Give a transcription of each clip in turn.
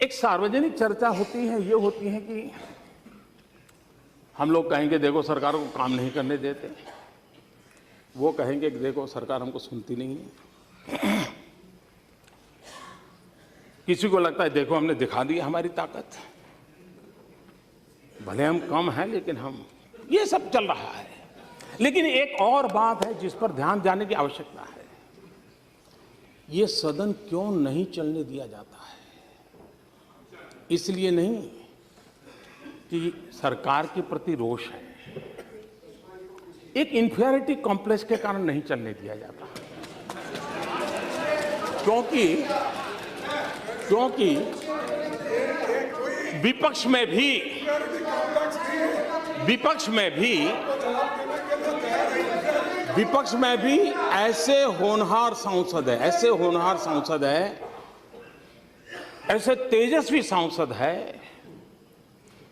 एक सार्वजनिक चर्चा होती है, ये होती है कि हम लोग कहेंगे देखो सरकार को काम नहीं करने देते, वो कहेंगे कि देखो सरकार हमको सुनती नहीं है। किसी को लगता है देखो हमने दिखा दी हमारी ताकत, भले हम कम हैं लेकिन हम, ये सब चल रहा है। लेकिन एक और बात है जिस पर ध्यान देने की आवश्यकता है, ये सदन क्यों नहीं चलने दिया जाता है? इसलिए नहीं कि सरकार के प्रति रोष है, एक इंफीरियरिटी कॉम्प्लेक्स के कारण नहीं चलने दिया जाता, क्योंकि विपक्ष में भी ऐसे होनहार सांसद है, ऐसे तेजस्वी सांसद है,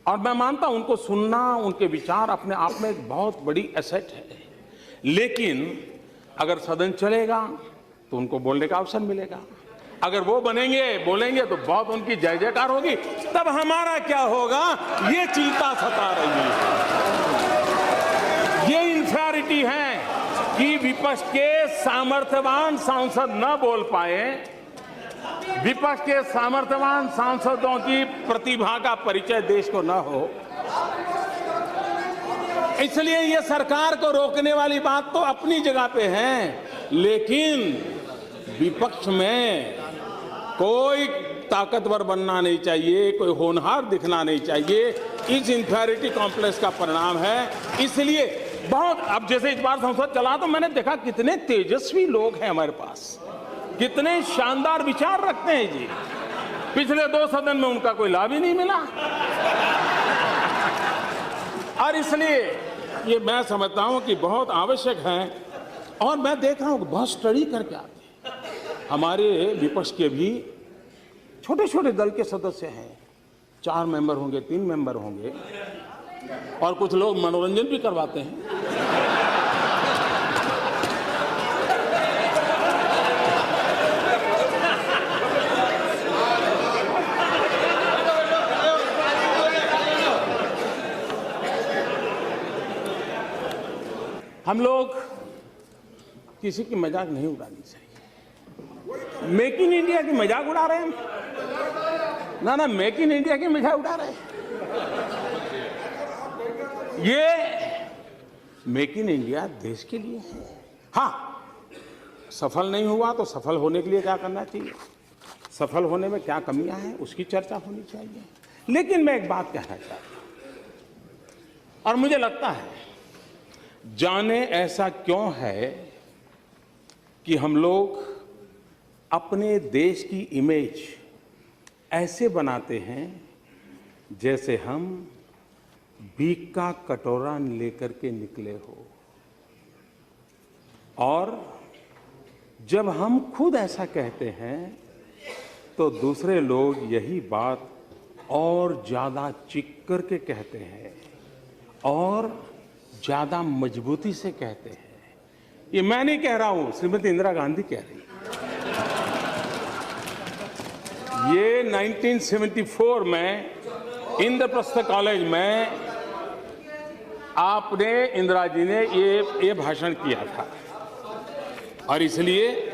और मैं मानता हूं उनको सुनना, उनके विचार अपने आप में एक बहुत बड़ी एसेट है। लेकिन अगर सदन चलेगा तो उनको बोलने का अवसर मिलेगा, अगर वो बोलेंगे तो बहुत उनकी जय जयकार होगी, तब हमारा क्या होगा ये चिंता सता रही है। ये इंफीरियरिटी है कि विपक्ष के सामर्थ्यवान सांसद न बोल पाए, विपक्ष के सामर्थ्यवान सांसदों की प्रतिभा का परिचय देश को न हो। इसलिए ये सरकार को रोकने वाली बात तो अपनी जगह पे है, लेकिन विपक्ष में कोई ताकतवर बनना नहीं चाहिए, कोई होनहार दिखना नहीं चाहिए। इस इंफीरियरिटी कॉम्प्लेक्स का परिणाम है। इसलिए बहुत, अब जैसे इस बार संसद चला तो मैंने देखा कितने तेजस्वी लोग हैं हमारे पास, कितने शानदार विचार रखते हैं जी। पिछले 2 सदन में उनका कोई लाभ ही नहीं मिला, और इसलिए ये मैं समझता हूं कि बहुत आवश्यक है। और मैं देख रहा हूं कि बहुत स्टडी करके आते हैं हमारे विपक्ष के भी, छोटे छोटे दल के सदस्य हैं, 4 मेंबर होंगे, 3 मेंबर होंगे, और कुछ लोग मनोरंजन भी करवाते हैं। हम लोग किसी की मजाक नहीं उड़ानी चाहिए। मेक इन इंडिया की मजाक उड़ा रहे हैं ना, मेक इन इंडिया की मजाक उड़ा रहे हैं। ये मेक इन इंडिया देश के लिए है। हाँ, सफल नहीं हुआ तो सफल होने के लिए क्या करना चाहिए, सफल होने में क्या कमियां हैं उसकी चर्चा होनी चाहिए। लेकिन मैं एक बात कहना चाहता हूं, और मुझे लगता है जाने ऐसा क्यों है कि हम लोग अपने देश की इमेज ऐसे बनाते हैं जैसे हम भीख का कटोरा लेकर के निकले हो, और जब हम खुद ऐसा कहते हैं तो दूसरे लोग यही बात और ज्यादा चीख करके कहते हैं और ज्यादा मजबूती से कहते हैं। ये मैं नहीं कह रहा हूं, श्रीमती इंदिरा गांधी कह रही है। ये 1974 में इंद्रप्रस्थ कॉलेज में आपने, इंदिरा जी ने ये भाषण किया था, और इसलिए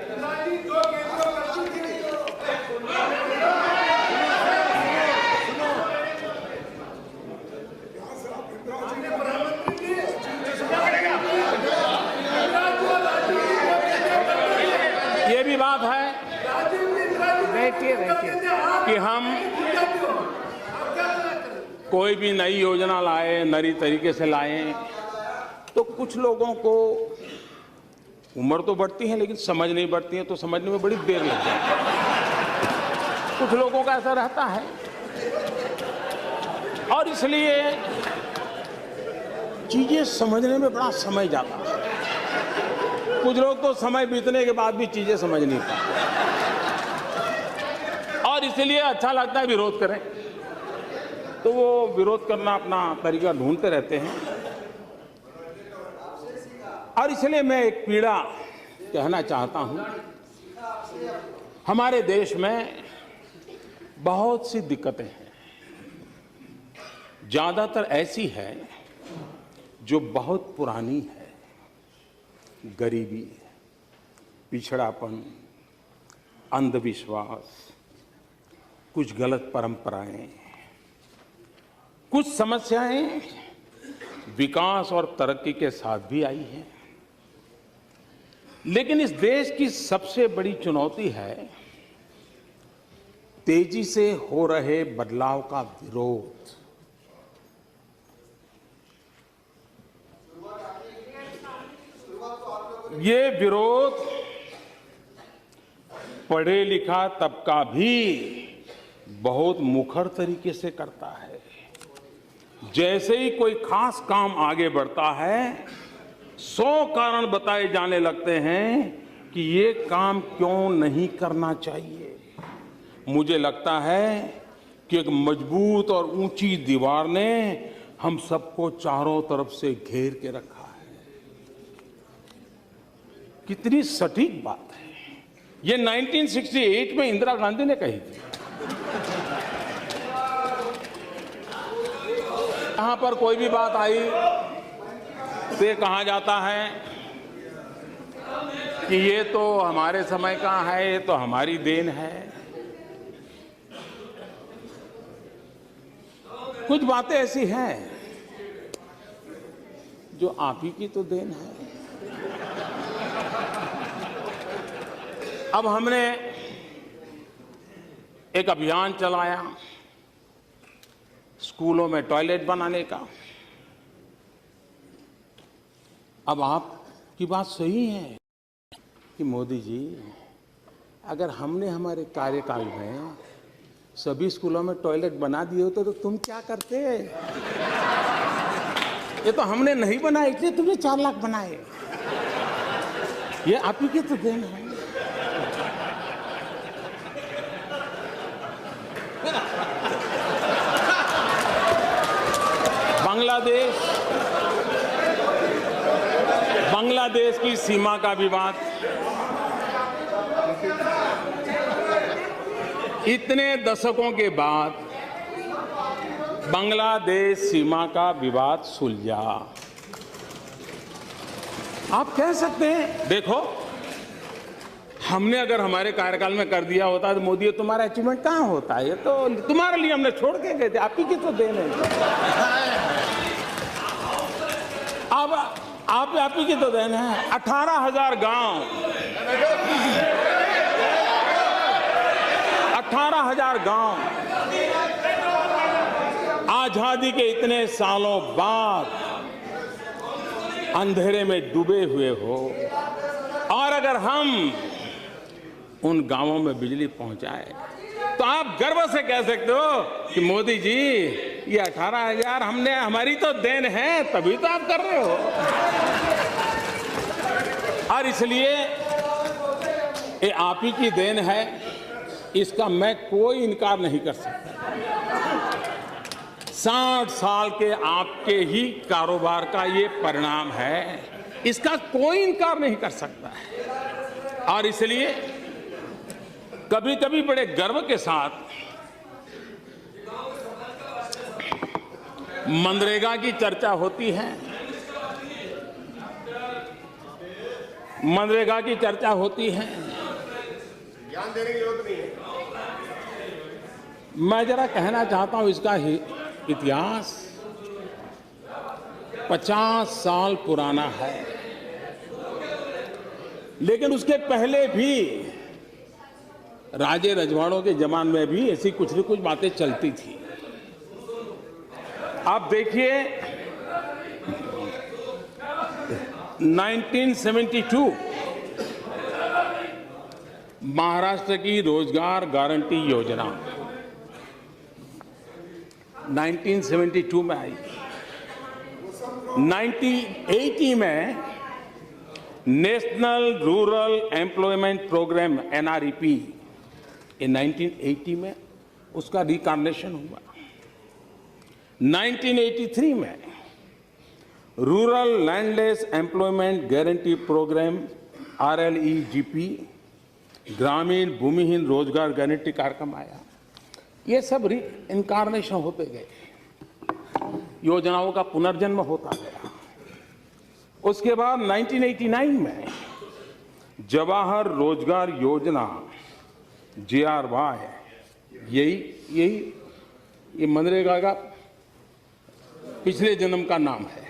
ये भी बात है कि हम कोई भी नई योजना लाए, नई तरीके से लाएं, तो कुछ लोगों को उम्र तो बढ़ती है लेकिन समझ नहीं बढ़ती है, तो समझने में बड़ी देर लगती है। कुछ लोगों का ऐसा रहता है, और इसलिए चीजें समझने में बड़ा समय जाता है। कुछ लोग तो समय बीतने के बाद भी चीजें समझ नहीं पाते, और इसलिए अच्छा लगता है विरोध करें, तो वो विरोध करना अपना तरीका ढूंढते रहते हैं। और इसलिए मैं एक पीड़ा कहना चाहता हूं, हमारे देश में बहुत सी दिक्कतें हैं, ज्यादातर ऐसी है जो बहुत पुरानी है। गरीबी, पिछड़ापन, अंधविश्वास, कुछ गलत परंपराएं, कुछ समस्याएं विकास और तरक्की के साथ भी आई हैं। लेकिन इस देश की सबसे बड़ी चुनौती है तेजी से हो रहे बदलाव का विरोध। ये विरोध पढ़े लिखा तबका भी बहुत मुखर तरीके से करता है। जैसे ही कोई खास काम आगे बढ़ता है, 100 कारण बताए जाने लगते हैं कि ये काम क्यों नहीं करना चाहिए। मुझे लगता है कि एक मजबूत और ऊंची दीवार ने हम सबको चारों तरफ से घेर के रखा है। कितनी सटीक बात है। ये 1968 में इंदिरा गांधी ने कही थी। यहां पर कोई भी बात आई तो ये कहा जाता है कि ये तो हमारे समय का है, ये तो हमारी देन है। कुछ बातें ऐसी हैं जो आप ही की तो देन है। अब हमने एक अभियान चलाया स्कूलों में टॉयलेट बनाने का। अब आपकी बात सही है कि मोदी जी, अगर हमने हमारे कार्यकाल में सभी स्कूलों में टॉयलेट बना दिए होते तो तुम क्या करते? ये तो हमने नहीं बनाए, इसलिए तुमने 4 लाख बनाए। ये आप ही की तो देन है। बांग्लादेश की सीमा का विवाद, इतने दशकों के बाद बांग्लादेश सीमा का विवाद सुलझा। आप कह सकते हैं देखो, हमने अगर हमारे कार्यकाल में कर दिया होता तो मोदी तुम्हारा अचीवमेंट कहां होता है? ये तो तुम्हारे लिए हमने छोड़ के गए थे, आप ही की तो देन है। अब आप ही की तो देन है। 18,000 गांव, 18,000 गांव आजादी के इतने सालों बाद अंधेरे में डूबे हुए हो, और अगर हम उन गांवों में बिजली पहुंचाए तो आप गर्व से कह सकते हो कि मोदी जी ये 18,000 हमने, हमारी तो देन है, तभी तो आप कर रहे हो। और इसलिए ये आप ही की देन है, इसका मैं कोई इनकार नहीं कर सकता। 60 साल के आपके ही कारोबार का ये परिणाम है, इसका कोई इनकार नहीं कर सकता है। और इसलिए कभी कभी बड़े गर्व के साथ मनरेगा की चर्चा होती है। मनरेगा की चर्चा होती है। ज्ञान देने की जरूरत नहीं है। मैं जरा कहना चाहता हूं, इसका इतिहास 50 साल पुराना है। लेकिन उसके पहले भी राजे रजवाड़ों के जमाने में भी ऐसी कुछ न कुछ बातें चलती थी। आप देखिए 1972 महाराष्ट्र की रोजगार गारंटी योजना 1972 में आई। 1980 में national rural employment programme NREP, in 1980 में उसका रिकार्नेशन हुआ। 1983 में rural landless employment guarantee programme RLEGP, ग्रामीण भूमिहीन रोजगार गारंटी कार्यक्रम आया। ये सब इनकारनेशन होते गए, योजनाओं का पुनर्जन्म होता गया। उसके बाद 1989 में जवाहर रोजगार योजना JRY, ये मनरेगा का पिछले जन्म का नाम है।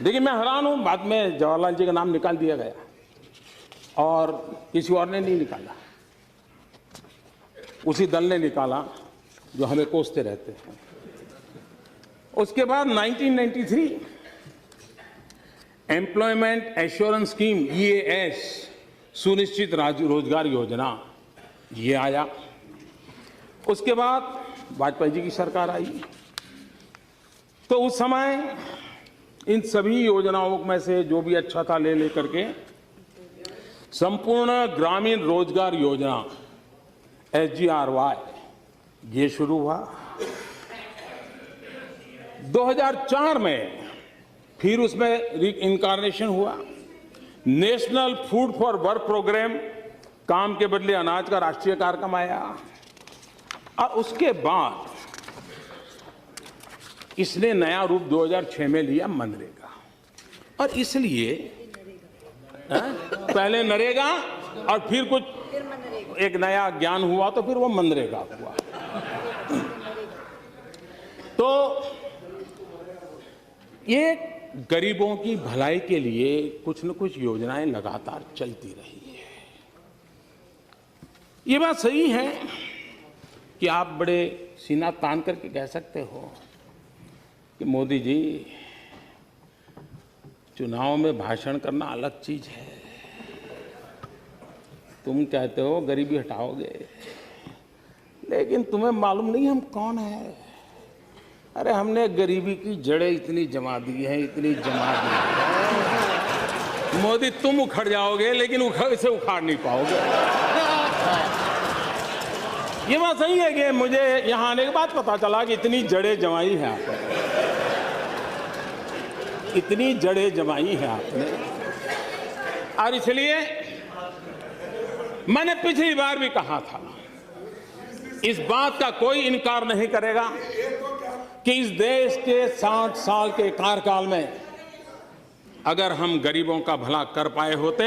देखिए, मैं हैरान हूं, बाद में जवाहरलाल जी का नाम निकाल दिया गया और किसी और ने नहीं निकाला, उसी दल ने निकाला जो हमें कोसते रहते हैं। उसके बाद 1993 एम्प्लॉयमेंट एश्योरेंस स्कीम EAS, सुनिश्चित रोजगार योजना, ये आया। उसके बाद वाजपेयी जी की सरकार आई, तो उस समय इन सभी योजनाओं में से जो भी अच्छा था ले लेकर के संपूर्ण ग्रामीण रोजगार योजना SGRY ये शुरू हुआ। 2004 में फिर उसमें इनकारनेशन हुआ। National food for work programme, काम के बदले अनाज का राष्ट्रीय कार्यक्रम आया। और उसके बाद इसने नया रूप 2006 में लिया, मनरेगा। और इसलिए पहले नरेगा और फिर कुछ एक नया ज्ञान हुआ तो फिर वो मनरेगा हुआ। तो ये गरीबों की भलाई के लिए कुछ न कुछ योजनाएं लगातार चलती रही है। ये बात सही है कि आप बड़े सीना तान करके कह सकते हो कि मोदी जी, चुनाव में भाषण करना अलग चीज है, तुम कहते हो गरीबी हटाओगे, लेकिन तुम्हें मालूम नहीं हम कौन है। अरे हमने गरीबी की जड़ें इतनी जमा दी हैं, इतनी जमा दी है। मोदी तुम उखड़ जाओगे लेकिन इसे उखाड़ नहीं पाओगे। ये बात सही है कि मुझे यहां आने के बाद पता चला कि इतनी जड़ें जमाई है आपने, इतनी जड़ें जमाई है आपने। और इसलिए मैंने पिछली बार भी कहा था, इस बात का कोई इनकार नहीं करेगा कि इस देश के 60 साल के कार्यकाल में अगर हम गरीबों का भला कर पाए होते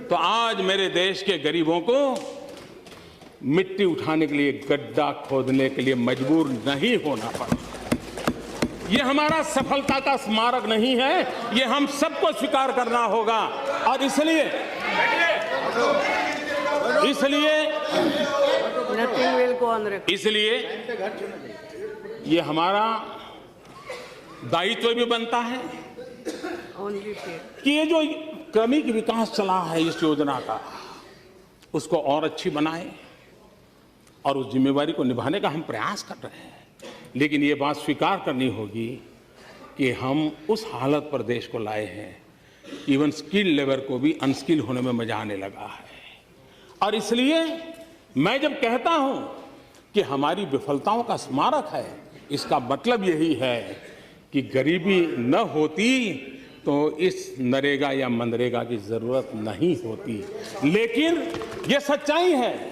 तो आज मेरे देश के गरीबों को मिट्टी उठाने के लिए, गड्ढा खोदने के लिए मजबूर नहीं होना पड़ा। ये हमारा सफलता का स्मारक नहीं है, ये हम सबको स्वीकार करना होगा। और इसलिए ये हमारा दायित्व भी बनता है कि ये जो क्रमिक विकास चला है इस योजना का, उसको और अच्छी बनाए और उस जिम्मेवारी को निभाने का हम प्रयास कर रहे हैं। लेकिन ये बात स्वीकार करनी होगी कि हम उस हालत पर देश को लाए हैं, इवन स्किल लेबर को भी अनस्किल होने में मजा आने लगा है। और इसलिए मैं जब कहता हूं कि हमारी विफलताओं का स्मारक है, इसका मतलब यही है कि गरीबी न होती तो इस नरेगा या मनरेगा की जरूरत नहीं होती। लेकिन ये सच्चाई है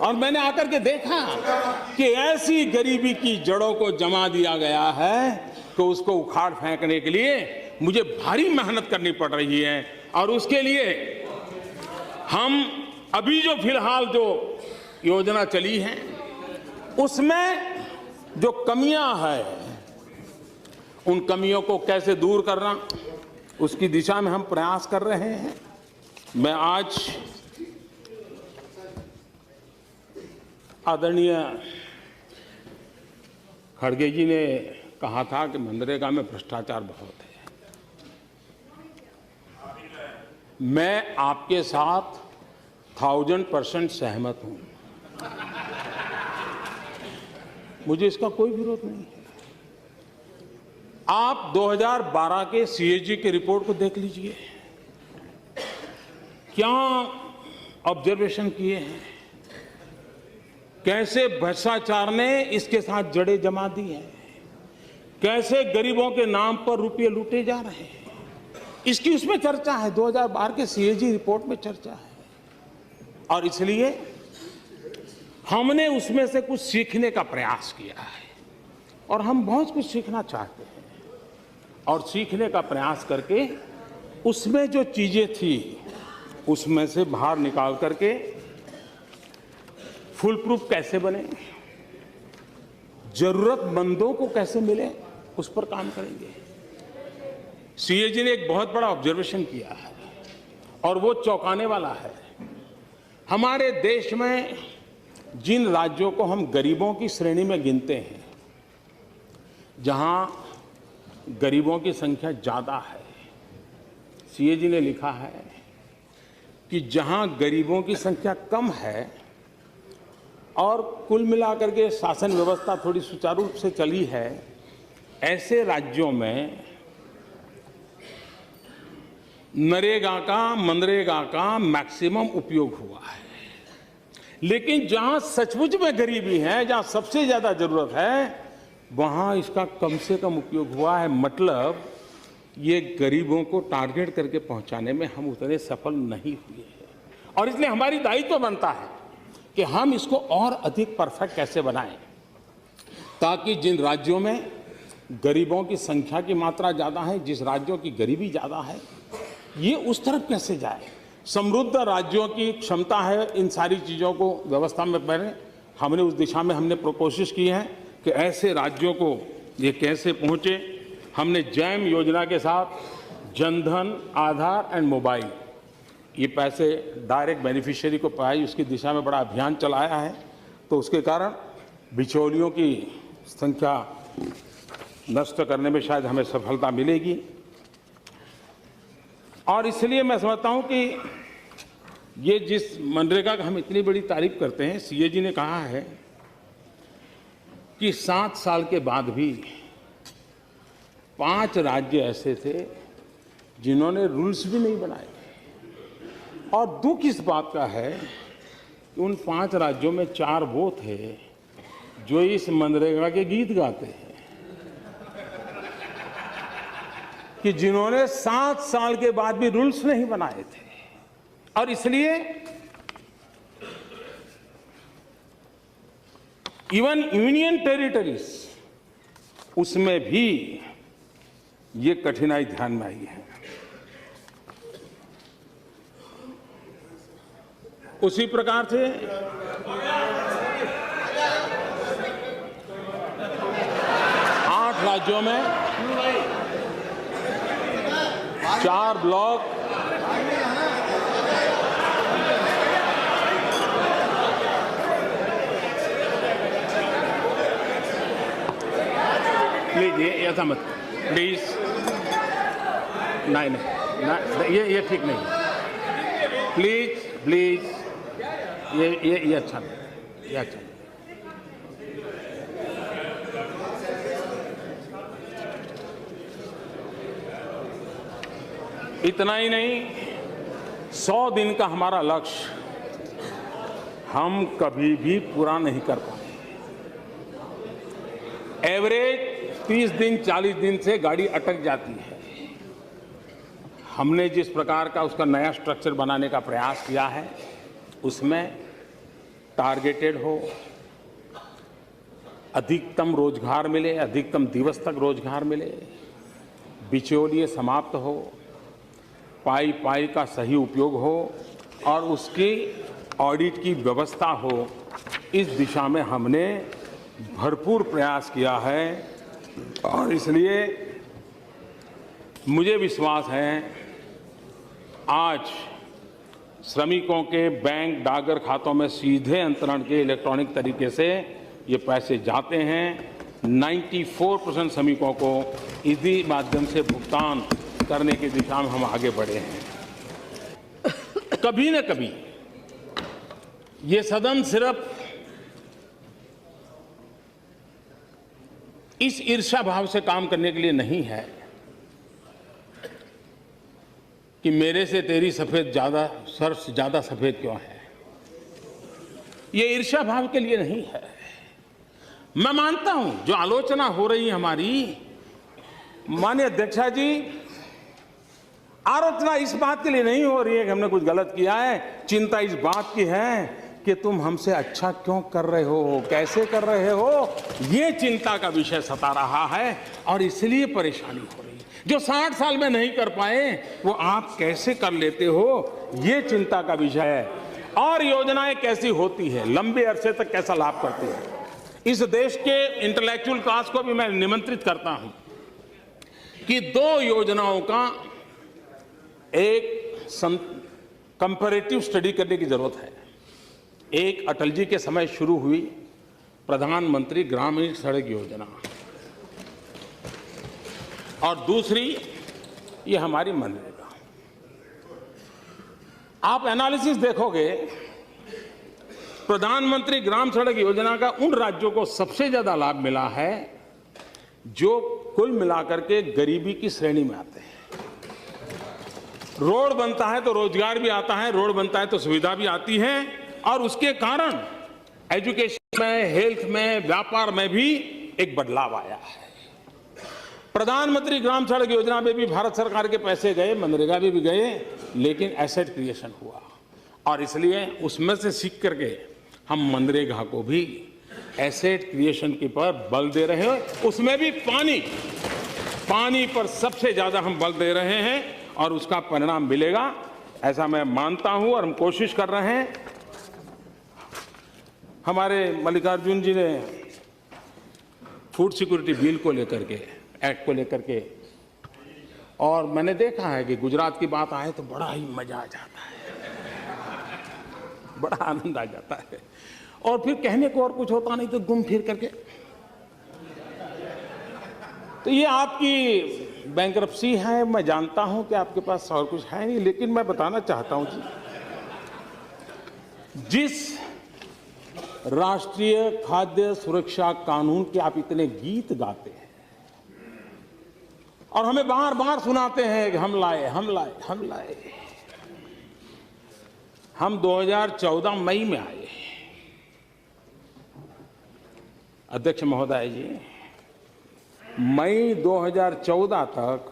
और मैंने आकर के देखा कि ऐसी गरीबी की जड़ों को जमा दिया गया है कि उसको उखाड़ फेंकने के लिए मुझे भारी मेहनत करनी पड़ रही है। और उसके लिए हम अभी जो फिलहाल जो योजना चली है उसमें जो कमियां हैं, उन कमियों को कैसे दूर करना, उसकी दिशा में हम प्रयास कर रहे हैं। मैं आज आदरणीय खड़गे जी ने कहा था कि मनरेगा में भ्रष्टाचार बहुत है। मैं आपके साथ 1000% सहमत हूं, मुझे इसका कोई विरोध नहीं है। आप 2012 के CAG की रिपोर्ट को देख लीजिए, क्या ऑब्जर्वेशन किए हैं, कैसे भ्रष्टाचार ने इसके साथ जड़ें जमा दी हैं, कैसे गरीबों के नाम पर रुपये लूटे जा रहे हैं, इसकी उसमें चर्चा है। 2012 के CAG रिपोर्ट में चर्चा है। और इसलिए हमने उसमें से कुछ सीखने का प्रयास किया है और हम बहुत कुछ सीखना चाहते हैं और सीखने का प्रयास करके उसमें जो चीजें थी उसमें से बाहर निकाल करके फुल प्रूफ कैसे बने, जरूरतमंदों को कैसे मिले, उस पर काम करेंगे। सीएजी ने एक बहुत बड़ा ऑब्जर्वेशन किया है और वो चौंकाने वाला है। हमारे देश में जिन राज्यों को हम गरीबों की श्रेणी में गिनते हैं, जहां गरीबों की संख्या ज्यादा है, सीएजी ने लिखा है कि जहां गरीबों की संख्या कम है और कुल मिलाकर के शासन व्यवस्था थोड़ी सुचारू रूप से चली है, ऐसे राज्यों में नरेगा का, मनरेगा का मैक्सिमम उपयोग हुआ है। लेकिन जहां सचमुच में गरीबी है, जहां सबसे ज्यादा जरूरत है, वहां इसका कम से कम उपयोग हुआ है। मतलब ये गरीबों को टारगेट करके पहुंचाने में हम उतने सफल नहीं हुए हैं और इसलिए हमारी दायित्व बनता है कि हम इसको और अधिक परफेक्ट कैसे बनाएं, ताकि जिन राज्यों में गरीबों की संख्या की मात्रा ज्यादा है, जिस राज्यों की गरीबी ज्यादा है, ये उस तरफ कैसे जाए। समृद्ध राज्यों की क्षमता है इन सारी चीजों को व्यवस्था में पहले हमने उस दिशा में हमने कोशिश की है कि ऐसे राज्यों को ये कैसे पहुंचे। हमने जैम योजना के साथ जनधन, आधार एंड मोबाइल, ये पैसे डायरेक्ट बेनिफिशियरी को पाए, उसकी दिशा में बड़ा अभियान चलाया है। तो उसके कारण बिचौलियों की संख्या नष्ट करने में शायद हमें सफलता मिलेगी। और इसलिए मैं समझता हूं कि ये जिस मनरेगा का हम इतनी बड़ी तारीफ करते हैं, सीएजी ने कहा है कि 7 साल के बाद भी 5 राज्य ऐसे थे जिन्होंने रूल्स भी नहीं बनाए। और दुख इस बात का है कि उन 5 राज्यों में 4 वो थे जो इस मनरेगा के गीत गाते हैं, कि जिन्होंने 7 साल के बाद भी रूल्स नहीं बनाए थे। और इसलिए इवन यूनियन टेरिटरीज, उसमें भी ये कठिनाई ध्यान में आई है। उसी प्रकार से 8 राज्यों में 4 ब्लॉक प्लीज ये ऐसा मत प्लीज, नहीं ये ठीक नहीं, प्लीज प्लीज, ये अच्छा नहीं, ये अच्छा नहीं। इतना ही नहीं, 100 दिन का हमारा लक्ष्य हम कभी भी पूरा नहीं कर पाए। एवरेज 30 दिन 40 दिन से गाड़ी अटक जाती है। हमने जिस प्रकार का उसका नया स्ट्रक्चर बनाने का प्रयास किया है, उसमें टारगेटेड हो, अधिकतम रोजगार मिले, अधिकतम दिवस तक रोजगार मिले, बिचौलिए समाप्त हो, पाई पाई का सही उपयोग हो और उसकी ऑडिट की व्यवस्था हो। इस दिशा में हमने भरपूर प्रयास किया है और इसलिए मुझे विश्वास है आज श्रमिकों के बैंक डाकघर खातों में सीधे अंतरण के इलेक्ट्रॉनिक तरीके से ये पैसे जाते हैं। 94% श्रमिकों को इसी माध्यम से भुगतान करने की दिशा में हम आगे बढ़े हैं। कभी न कभी ये सदन सिर्फ इस ईर्ष्या भाव से काम करने के लिए नहीं है कि मेरे से तेरी सफेद सर्फ ज्यादा सफेद क्यों है। ये ईर्ष्या भाव के लिए नहीं है। मैं मानता हूं जो आलोचना हो रही है हमारी, माननीय अध्यक्षा जी, आलोचना इस बात के लिए नहीं हो रही है कि हमने कुछ गलत किया है। चिंता इस बात की है कि तुम हमसे अच्छा क्यों कर रहे हो, कैसे कर रहे हो, ये चिंता का विषय सता रहा है और इसलिए परेशानी हो रही है। जो 60 साल में नहीं कर पाए वो आप कैसे कर लेते हो, ये चिंता का विषय है। और योजनाएं कैसी होती है, लंबे अरसे तक कैसा लाभ करती है। इस देश के इंटेलेक्चुअल क्लास को भी मैं निमंत्रित करता हूं कि 2 योजनाओं का एक कंपैरेटिव स्टडी करने की जरूरत है। एक अटल जी के समय शुरू हुई प्रधानमंत्री ग्रामीण सड़क योजना, और दूसरी ये हमारी मनरेगा। आप एनालिसिस देखोगे, प्रधानमंत्री ग्राम सड़क योजना का उन राज्यों को सबसे ज्यादा लाभ मिला है जो कुल मिलाकर के गरीबी की श्रेणी में आते हैं। रोड बनता है तो रोजगार भी आता है, रोड बनता है तो सुविधा भी आती है, और उसके कारण एजुकेशन में, हेल्थ में, व्यापार में भी एक बदलाव आया है। प्रधानमंत्री ग्राम सड़क योजना में भी भारत सरकार के पैसे गए, मनरेगा में भी गए, लेकिन एसेट क्रिएशन हुआ, और इसलिए उसमें से सीख करके हम मनरेगा को भी एसेट क्रिएशन के पर बल दे रहे हैं। उसमें भी पानी पर सबसे ज्यादा हम बल दे रहे हैं, और उसका परिणाम मिलेगा ऐसा मैं मानता हूं, और हम कोशिश कर रहे हैं। हमारे मल्लिकार्जुन जी ने फूड सिक्योरिटी बिल को लेकर के, एक्ट को लेकर के, और मैंने देखा है कि गुजरात की बात आए तो बड़ा ही मजा आ जाता है, बड़ा आनंद आ जाता है, और फिर कहने को और कुछ होता नहीं तो घूम फिर करके। तो ये आपकी बैंकरप्सी है, मैं जानता हूं कि आपके पास और कुछ है नहीं, लेकिन मैं बताना चाहता हूं जी, जिस राष्ट्रीय खाद्य सुरक्षा कानून के आप इतने गीत गाते हैं और हमें बार बार सुनाते हैं कि हम लाए, हम लाए, हम लाए, हम 2014 मई में आए। अध्यक्ष महोदय जी, मई 2014 तक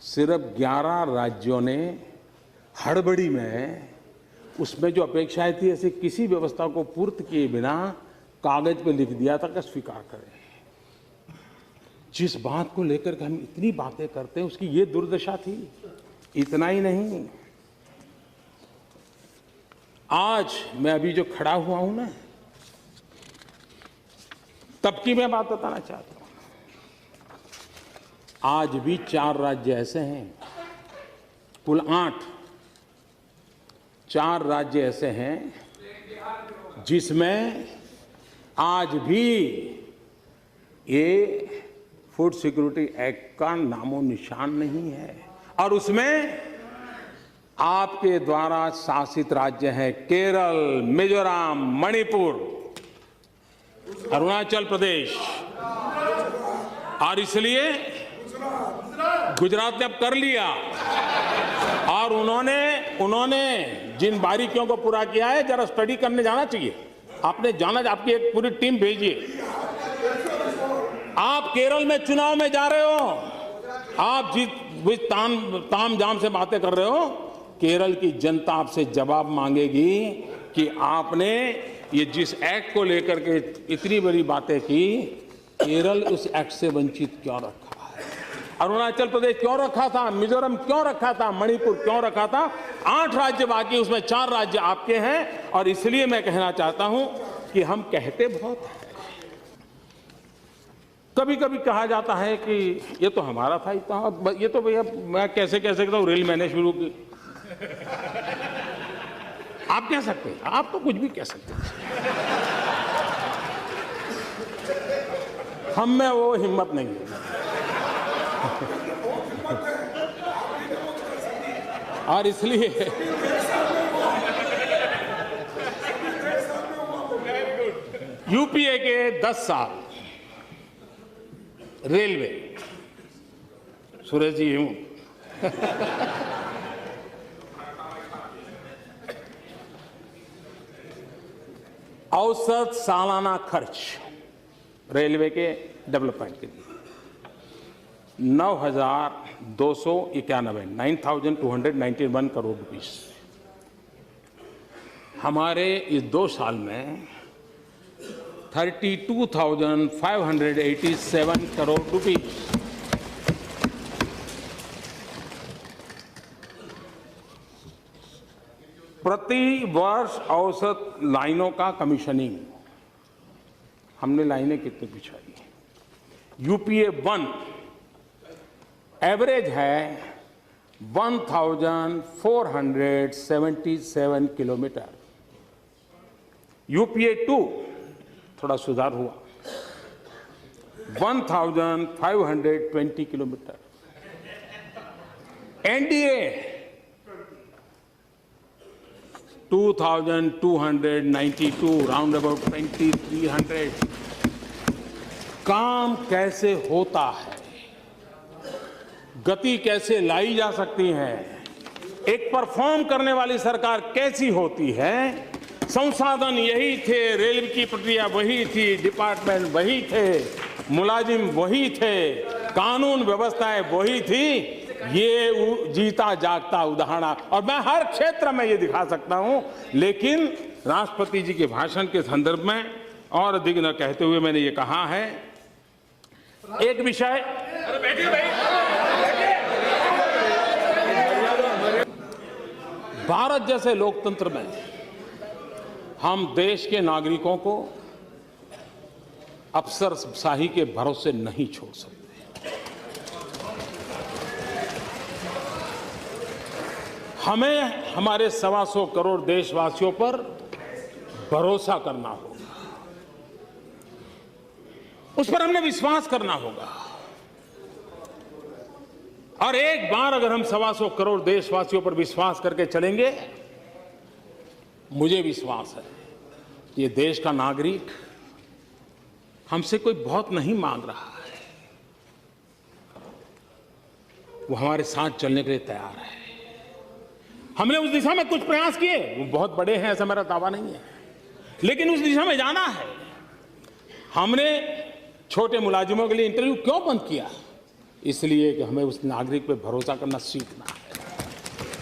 सिर्फ 11 राज्यों ने हड़बड़ी में उसमें जो अपेक्षाएं थी ऐसी किसी व्यवस्था को पूर्त किए बिना कागज पे लिख दिया था कि स्वीकार करें। जिस बात को लेकर के हम इतनी बातें करते हैं उसकी ये दुर्दशा थी। इतना ही नहीं, आज मैं अभी जो खड़ा हुआ हूं ना, तब की मैं बात बताना चाहता हूं। आज भी 4 राज्य ऐसे हैं, कुल 8, 4 राज्य ऐसे हैं जिसमें आज भी ये फूड सिक्योरिटी एक्ट का नामो निशान नहीं है, और उसमें आपके द्वारा शासित राज्य हैं केरल, मिजोरम, मणिपुर, अरुणाचल प्रदेश, और इसलिए गुजरात ने अब कर लिया, और उन्होंने जिन बारीकियों को पूरा किया है जरा स्टडी करने जाना चाहिए। आपने जाना, आपकी एक पूरी टीम भेजिए। आप केरल में चुनाव में जा रहे हो, आप जिस ताम जाम से बातें कर रहे हो, केरल की जनता आपसे जवाब मांगेगी कि आपने ये जिस एक्ट को लेकर के इतनी बड़ी बातें की, केरल उस एक्ट से वंचित क्यों रखा है, अरुणाचल प्रदेश क्यों रखा था, मिजोरम क्यों रखा था, मणिपुर क्यों रखा था। 8 राज्य बाकी, उसमें 4 राज्य आपके हैं, और इसलिए मैं कहना चाहता हूं कि हम कहते बहुत हैं। कभी कभी कहा जाता है कि ये तो हमारा था, ये तो भैया मैं कैसे कह सकता हूं, रेल मैंने शुरू की। आप कह सकते हैं, आप तो कुछ भी कह सकते हैं, हम में वो हिम्मत नहीं है। और इसलिए यूपीए के 10 साल रेलवे, सुरेश जी हूं औसत सालाना खर्च रेलवे के डेवलपमेंट के लिए 9,291 9,291 करोड़ रुपीस। हमारे इस 2 साल में 32,587 करोड़ रुपीस प्रति वर्ष औसत लाइनों का कमीशनिंग। हमने लाइनें कितनी बिछाई? यूपीए 1 एवरेज है 1477 किलोमीटर। यूपीए 2 थोड़ा सुधार हुआ 1520 किलोमीटर। NDA 2292 round about 2300। काम कैसे होता है, गति कैसे लाई जा सकती है, एक परफॉर्म करने वाली सरकार कैसी होती है। संसाधन यही थे, रेलवे की प्रक्रिया वही थी, डिपार्टमेंट वही थे, मुलाजिम वही थे, कानून व्यवस्थाएं वही थी। ये जीता जागता उदाहरण, और मैं हर क्षेत्र में ये दिखा सकता हूं। लेकिन राष्ट्रपति जी के भाषण के संदर्भ में और अधिक न कहते हुए मैंने ये कहा है, एक विषय भारत जैसे लोकतंत्र में हम देश के नागरिकों को अफसरशाही के भरोसे नहीं छोड़ सकते। हमें हमारे 125 करोड़ देशवासियों पर भरोसा करना होगा, उस पर हमने विश्वास करना होगा। और एक बार अगर हम 125 करोड़ देशवासियों पर विश्वास करके चलेंगे, मुझे विश्वास है ये देश का नागरिक हमसे कोई बहुत नहीं मांग रहा है, वो हमारे साथ चलने के लिए तैयार है। हमने उस दिशा में कुछ प्रयास किए, वो बहुत बड़े हैं ऐसा मेरा दावा नहीं है, लेकिन उस दिशा में जाना है। हमने छोटे मुलाजिमों के लिए इंटरव्यू क्यों बंद किया? इसलिए कि हमें उस नागरिक पे भरोसा करना सीखना है।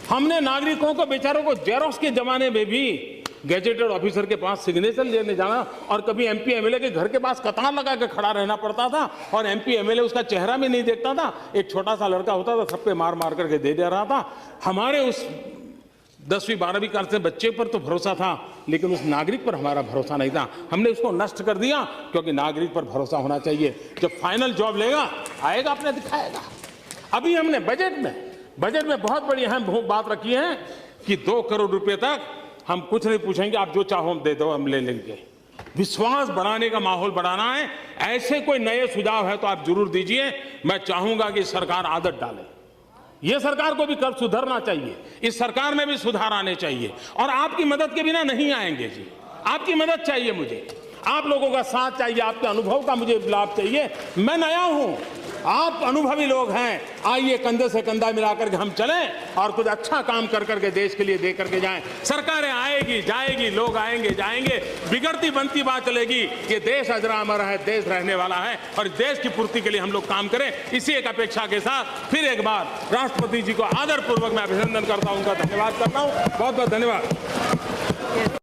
हमने नागरिकों को, बेचारों को जेरोक्स के जमाने में भी गैजेटेड ऑफिसर के पास सिग्नेचर लेने जाना, और कभी एमपी एमएलए के घर के पास कतार लगा के खड़ा रहना पड़ता था, और एमपी एमएलए उसका चेहरा भी नहीं देखता था। एक छोटा सा लड़का होता था, सब पे मार मार करके दे रहा था। हमारे उस 10वीं 12वीं क्लास के बच्चे पर तो भरोसा था, लेकिन उस नागरिक पर हमारा भरोसा नहीं था। हमने उसको नष्ट कर दिया, क्योंकि नागरिक पर भरोसा होना चाहिए। जब फाइनल जॉब लेगा, आएगा, अपने दिखाएगा। अभी हमने बजट में बहुत बड़ी अहम बात रखी है कि 2 करोड़ रुपए तक हम कुछ नहीं पूछेंगे, आप जो चाहो हम दे दो, हम ले लेंगे। विश्वास बढ़ाने का माहौल बढ़ाना है। ऐसे कोई नए सुझाव है तो आप जरूर दीजिए। मैं चाहूंगा कि सरकार आदत डाले, ये सरकार को भी कब सुधरना चाहिए, इस सरकार में भी सुधार आने चाहिए। और आपकी मदद के बिना नहीं आएंगे जी, आपकी मदद चाहिए मुझे, आप लोगों का साथ चाहिए, आपके अनुभव का मुझे लाभ चाहिए। मैं नया हूं, आप अनुभवी लोग हैं, आइए कंधे से कंधा मिलाकर के हम चलें और कुछ अच्छा काम कर करके देश के लिए दे करके जाएं। सरकारें आएगी जाएगी, लोग आएंगे जाएंगे, बिगड़ती बनती बात चलेगी। ये देश अजरामर है, देश रहने वाला है, और देश की पूर्ति के लिए हम लोग काम करें। इसी एक अपेक्षा के साथ फिर एक बार राष्ट्रपति जी को आदरपूर्वक मैं अभिनंदन करता हूं, उनका धन्यवाद करता हूं। बहुत बहुत धन्यवाद।